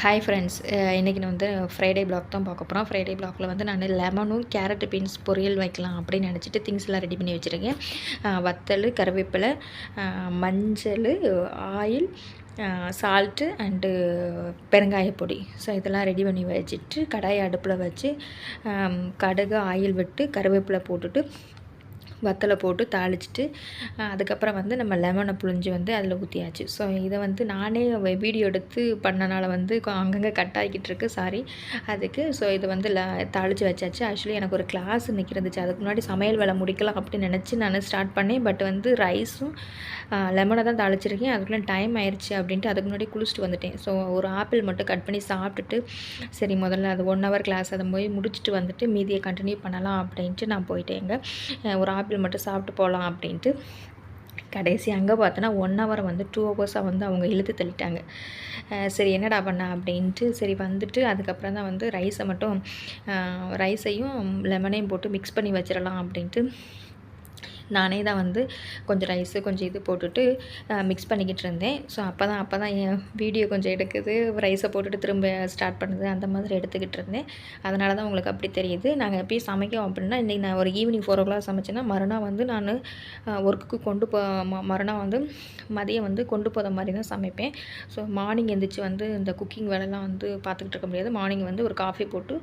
Hi friends, இன்றைக்கி நான் வந்து ஃப்ரைடே பிளாக் தான் பார்க்க போகிறோம். ஃப்ரைடே பிளாகில் வந்து நான் லெமனும் கேரட் பீன்ஸ் பொரியல் வைக்கலாம் அப்படின்னு நினச்சிட்டு திங்ஸ்லாம் ரெடி பண்ணி வச்சுருக்கேன். வத்தல், கருவேப்பிலை, மஞ்சள், ஆயில், சால்ட்டு அண்டு பெருங்காயப்பொடி. ஸோ இதெல்லாம் ரெடி பண்ணி வச்சுட்டு கடாயை அடுப்பில் வச்சு கடுகு ஆயில் விட்டு கருவேப்பிலை போட்டுட்டு வத்தலை போட்டு தாளிச்சிட்டு அதுக்கப்புறம் வந்து நம்ம லெமனை புழிஞ்சு வந்து அதில் ஊற்றியாச்சு. ஸோ இதை வந்து நானே வீடியோ எடுத்து பண்ணனால வந்து அங்கங்கே கட் ஆகிக்கிட்டு இருக்கு, சாரி அதுக்கு. ஸோ இது வந்து தாளித்து வச்சாச்சு. ஆக்சுவலி எனக்கு ஒரு கிளாஸ் இன்றைக்கி இருந்துச்சு, அதுக்கு முன்னாடி சமையல் வேலை முடிக்கலாம் அப்படின்னு நினச்சி நான் ஸ்டார்ட் பண்ணேன். பட் வந்து ரைஸும் லெமனை தான் தாளிச்சிருக்கேன். அதுக்குள்ளே டைம் ஆயிடுச்சு அப்படின்ட்டு அதுக்கு முன்னாடி குளிச்சுட்டு வந்துட்டேன். ஸோ ஒரு ஆப்பிள் மட்டும் கட் பண்ணி சாப்பிட்டுட்டு சரி முதல்ல அது 1 ஹவர் கிளாஸ் அதை போய் முடிச்சுட்டு வந்துட்டு மீதியை கண்டினியூ பண்ணலாம் அப்படின்ட்டு நான் போயிட்டேங்க. ஒரு ஆப்பிள் மட்டும் சாப்பிட்டு போகலாம் அப்படின்ட்டு கடைசி அங்கே பார்த்தோன்னா 1 ஹவர் வந்து 2 ஹவர்ஸாக வந்து அவங்க இழுத்து தள்ளிட்டாங்க. சரி என்னடா பண்ண அப்படின்ட்டு சரி வந்துட்டு அதுக்கப்புறம் தான் வந்து ரைஸையும் லெமனையும் போட்டு மிக்ஸ் பண்ணி வச்சிடலாம் அப்படின்ட்டு நானே தான் வந்து கொஞ்சம் ரைஸு கொஞ்சம் இது போட்டுட்டு மிக்ஸ் பண்ணிக்கிட்டு இருந்தேன். ஸோ அப்போ தான் என் வீடியோ கொஞ்சம் எடுக்குது, ரைஸை போட்டுட்டு திரும்ப ஸ்டார்ட் பண்ணுது, அந்த மாதிரி எடுத்துக்கிட்டு இருந்தேன். அதனால தான் உங்களுக்கு அப்படி தெரியுது. நாங்கள் எப்பயும் சமைக்கோம் அப்படின்னா இன்றைக்கி நான் ஒரு ஈவினிங் 4 o'clock சமைச்சேன்னா மறுநாள் வந்து நான் ஒர்க்குக்கு மறுநாள் வந்து மதியம் வந்து கொண்டு போகிற மாதிரி தான் சமைப்பேன். ஸோ மார்னிங் எழுந்திரிச்சு வந்து இந்த குக்கிங் வேலைலாம் வந்து பார்த்துக்கிட்டு இருக்க முடியாது. மார்னிங் வந்து ஒரு காஃபி போட்டு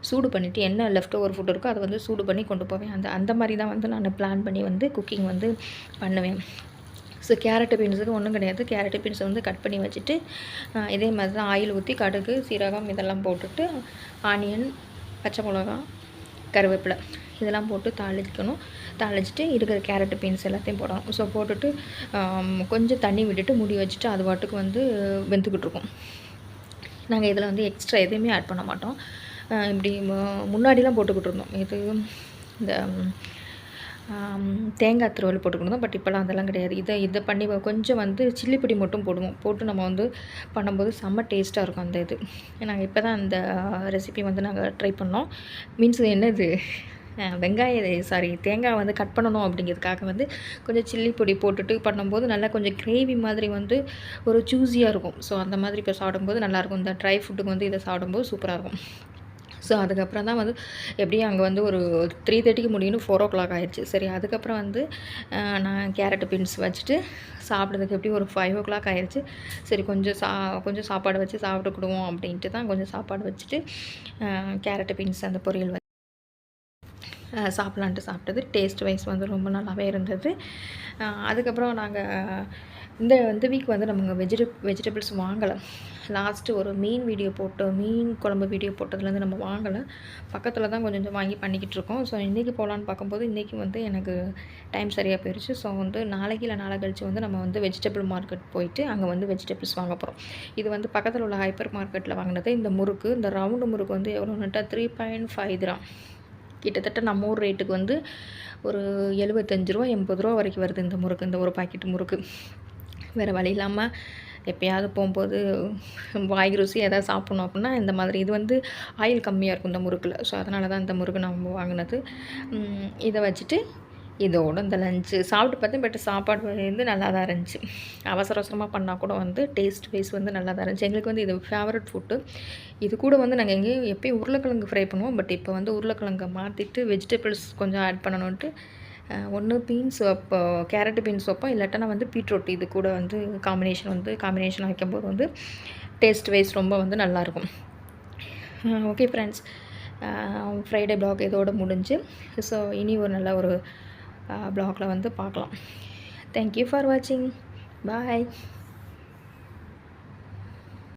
சூடு பண்ணிவிட்டு என்ன லெஃப்ட் ஓவர் ஃபுட் இருக்கோ அதை வந்து சூடு பண்ணி கொண்டு போவேன். அந்த மாதிரி தான் வந்து நான் பிளான் பண்ணி வந்து குக்கிங் வந்து பண்ணுவேன். ஸோ கேரட்டு பீன்ஸுக்கு ஒன்றும் கிடையாது. கேரட்டு பீன்ஸை வந்து கட் பண்ணி வச்சுட்டு இதே மாதிரி தான் ஆயில் ஊற்றி கடுகு சீரகம் இதெல்லாம் போட்டுட்டு ஆனியன், பச்சை மிளகா, கருவேப்பிலை இதெல்லாம் போட்டு தாளிச்சிட்டு இருக்கிற கேரட்டு பீன்ஸ் எல்லாத்தையும் போடணும். ஸோ போட்டுட்டு கொஞ்சம் தண்ணி விட்டுட்டு மூடி வச்சுட்டு அது பாட்டுக்கு வந்து வெந்துக்கிட்டு இருக்கும். நாங்கள் இதில் வந்து எக்ஸ்ட்ரா எதுவுமே ஆட் பண்ண மாட்டோம். இப்படி முன்னாடிலாம் போட்டுக்கிட்டு இருந்தோம். இது இந்த தேங்காய் துருவல் போட்டுக்கிட்டு பட் இப்போலாம் அதெல்லாம் கிடையாது. இதை பண்ணி கொஞ்சம் வந்து சில்லி பொடி மட்டும் போட்டு நம்ம வந்து பண்ணும்போது செம்ம டேஸ்ட்டாக இருக்கும் அந்த இது. நாங்கள் இப்போ தான் அந்த ரெசிபி வந்து நாங்கள் ட்ரை பண்ணோம். மீன்ஸ் என்னது தேங்காய் வந்து கட் பண்ணணும் அப்படிங்கிறதுக்காக வந்து கொஞ்சம் சில்லி பொடி போட்டுட்டு பண்ணும்போது நல்லா கொஞ்சம் கிரேவி மாதிரி வந்து ஒரு ஜூஸியாக இருக்கும். ஸோ அந்த மாதிரி இப்போ சாப்பிடும்போது நல்லாயிருக்கும். இந்த ட்ரை ஃபுட்டுக்கு வந்து இதை சாப்பிடும்போது சூப்பராக இருக்கும். ஸோ அதுக்கப்புறம் தான் வந்து எப்படியும் அங்கே வந்து ஒரு 3:30க்கு முடியும்னு 4 o'clock ஆயிடுச்சு. சரி அதுக்கப்புறம் வந்து நான் கேரட் பீன்ஸ் வச்சுட்டு சாப்பிட்றதுக்கு எப்படியும் ஒரு 5 o'clock ஆயிடுச்சு. சரி கொஞ்சம் சாப்பாடு வச்சு சாப்பிட்டுக்கிடுவோம் அப்படின்ட்டு தான் கொஞ்சம் சாப்பாடு வச்சுட்டு கேரட் பீன்ஸ் அந்த பொரியல் சாப்பிட்லான்ட்டு சாப்பிட்டது. டேஸ்ட் வைஸ் வந்து ரொம்ப நல்லாவே இருந்தது. அதுக்கப்புறம் நாங்கள் இந்த வீக் வந்து நம்ம வெஜிடபிள்ஸ் வாங்கலை. லாஸ்ட்டு ஒரு மீன் குழம்பு வீடியோ போட்டதுலேருந்து நம்ம வாங்கலை. பக்கத்தில் தான் கொஞ்சம் வாங்கி பண்ணிக்கிட்டு இருக்கோம். ஸோ இன்றைக்கி போகலான்னு பார்க்கும்போது இன்றைக்கி வந்து எனக்கு டைம் சரியாக போயிடுச்சு. ஸோ வந்து நாளைக்கு இல்லை நாளை கழிச்சு வந்து நம்ம வந்து வெஜிடபிள் மார்க்கெட் போயிட்டு அங்கே வந்து வெஜிடபிள்ஸ் வாங்க போகிறோம். இது வந்து பக்கத்தில் உள்ள ஹைப்பர் மார்க்கெட்டில் வாங்கினது. இந்த ரவுண்டு முறுக்கு வந்து எவ்வளோன்னுட்டா 3.5 dirham. கிட்டத்தட்ட நம்ம ஊர் ரேட்டுக்கு வந்து ஒரு 75 ரூபா 80 ரூபா வரைக்கும் வருது இந்த ஒரு பாக்கெட்டு முறுக்கு. வேறு வழி இல்லாமல் எப்போயாவது போகும்போது வாய் ருசி எதாவது சாப்பிட்ணும் அப்படின்னா இந்த மாதிரி இது வந்து ஆயில் கம்மியாக இருக்கும் இந்த முறுக்கில். ஸோ அதனால தான் இந்த முறுக்கு நம்ம வாங்கினது. இதை வச்சுட்டு இதோடு இந்த லஞ்சு சாப்பிட்டு பார்த்தேன். பட் சாப்பாடு வந்து நல்லா தான் இருந்துச்சு. அவசரமாக பண்ணால் கூட வந்து டேஸ்ட் வைஸ் வந்து நல்லா தான் இருந்துச்சு. எங்களுக்கு வந்து இது ஃபேவரட் ஃபுட்டு. இது கூட வந்து நாங்கள் எப்பயும் உருளைக்கிழங்கு ஃப்ரை பண்ணுவோம். பட் இப்போ வந்து உருளைக்கிழங்கை மாற்றிட்டு வெஜிடபிள்ஸ் கொஞ்சம் ஆட் பண்ணணுன்ட்டு ஒன்று பீன்ஸ் கேரட்டு பீன்ஸ் வைப்போம், இல்லாட்டா வந்து பீட்ரூட் இது கூட வந்து காம்பினேஷன் வைக்கும்போது வந்து டேஸ்ட் வைஸ் ரொம்ப வந்து நல்லாயிருக்கும். ஓகே ஃப்ரெண்ட்ஸ், ஃப்ரைடே பிளாக் இதோடு முடிஞ்சு. ஸோ இனி ஒரு நல்ல ஒரு பிளாகில் வந்து பார்க்கலாம். தேங்க்யூ ஃபார் வாட்சிங். பாய்.